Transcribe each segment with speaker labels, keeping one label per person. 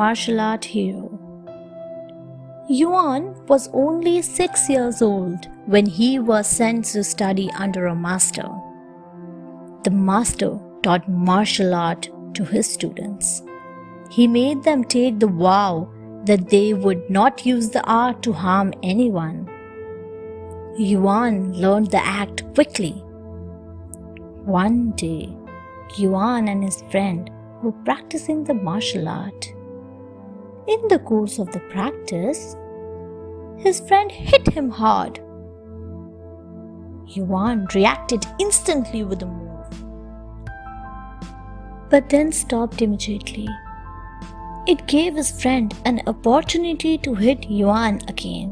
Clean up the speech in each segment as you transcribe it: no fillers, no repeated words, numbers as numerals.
Speaker 1: martial art hero. Yuan was only 6 years old when he was sent to study under a master. The master taught martial art to his students. He made them take the vow that they would not use the art to harm anyone. Yuan learned the act quickly. One day, Yuan and his friend were practicing the martial art. In the course of the practice, his friend hit him hard. Yuan reacted instantly with a move, but then stopped immediately. It gave his friend an opportunity to hit Yuan again,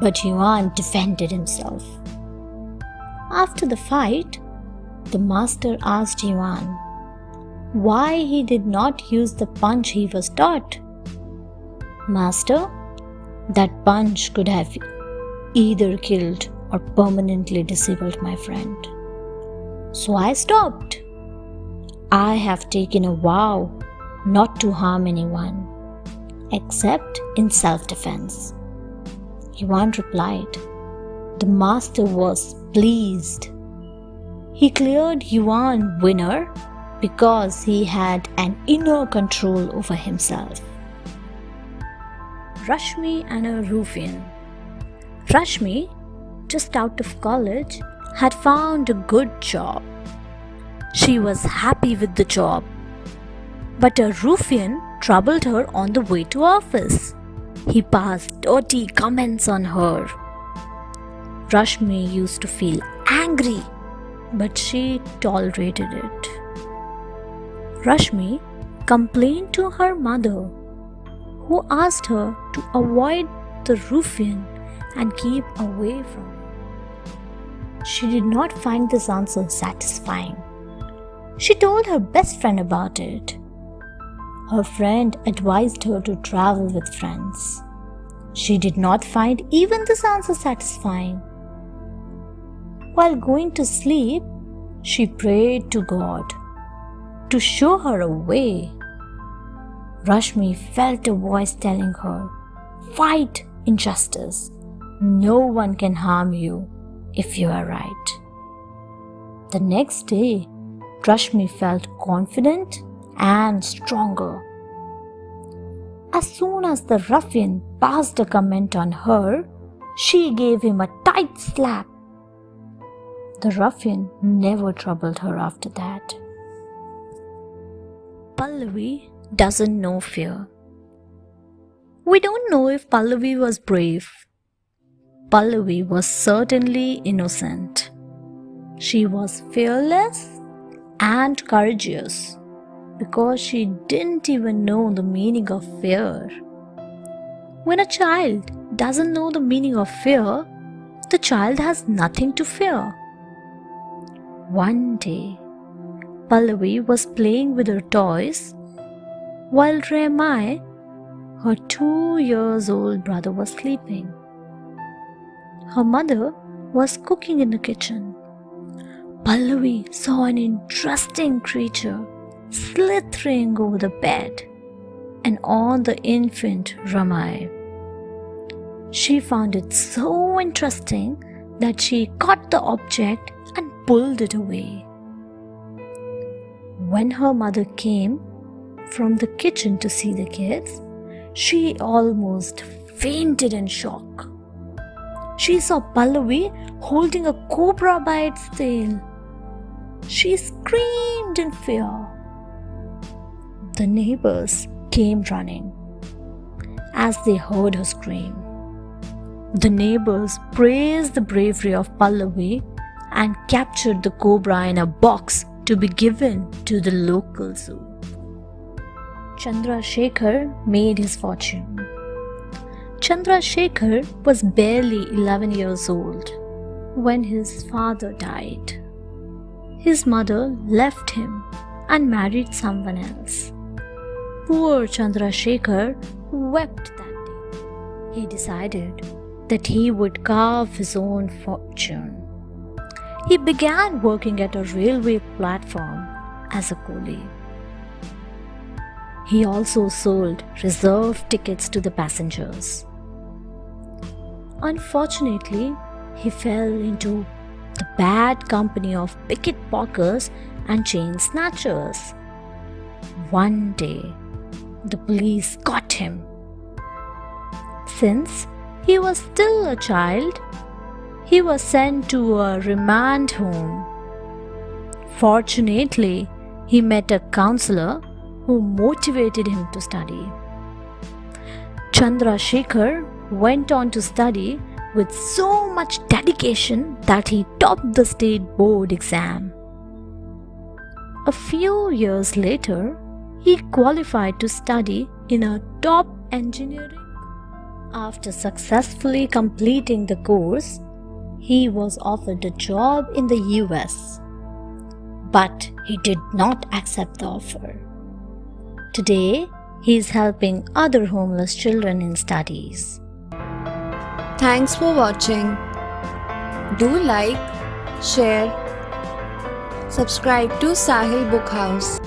Speaker 1: but Yuan defended himself. After the fight, the master asked Yuan why he did not use the punch he was taught. "Master, that punch could have either killed or permanently disabled my friend. So I stopped. I have taken a vow not to harm anyone, except in self-defense." Yuan replied. The master was pleased. He declared Yuan winner because he had an inner control over himself. Rashmi and a Ruffian. Rashmi, just out of college, had found a good job. She was happy with the job, but a Ruffian troubled her on the way to office. He passed dirty comments on her. Rashmi used to feel angry, but she tolerated it. Rashmi complained to her mother, who asked her to avoid the Ruffian and keep away from him. She did not find this answer satisfying. She told her best friend about it. Her friend advised her to travel with friends. She did not find even this answer satisfying. While going to sleep, she prayed to God to show her a way. Rashmi felt a voice telling her, "Fight injustice. No one can harm you if you are right." The next day, Rashmi felt confident and stronger. As soon as the ruffian passed a comment on her, she gave him a tight slap. The ruffian never troubled her after that. Pallavi doesn't know fear. We don't know if Pallavi was brave. Pallavi was certainly innocent. She was fearless and courageous because she didn't even know the meaning of fear. When a child doesn't know the meaning of fear, the child has nothing to fear. One day, Pallavi was playing with her toys while Remai, her 2 years old brother, was sleeping. Her mother was cooking in the kitchen. Pallavi saw an interesting creature slithering over the bed and on the infant Ramai. She found it so interesting that she caught the object and pulled it away. When her mother came from the kitchen to see the kids, she almost fainted in shock. She saw Pallavi holding a cobra by its tail. She screamed in fear. The neighbors came running as they heard her scream. The neighbors praised the bravery of Pallavi and captured the cobra in a box to be given to the local zoo. Chandrashekhar made his fortune. Chandrashekhar was barely 11 years old when his father died. His mother left him and married someone else. Poor Chandrashekhar wept that day. He decided that he would carve his own fortune. He began working at a railway platform as a coolie. He also sold reserved tickets to the passengers. Unfortunately, he fell into the bad company of pickpockets and chain snatchers. One day, the police caught him. Since he was still a child, he was sent to a remand home. Fortunately, he met a counselor who motivated him to study. Chandrashekhar went on to study with so much dedication that he topped the state board exam. A few years later, he qualified to study in a top engineering. After successfully completing the course, he was offered a job in the US. But he did not accept the offer. Today, he is helping other homeless children in studies.
Speaker 2: Thanks for watching. Do like, share, subscribe to Sahil Book House.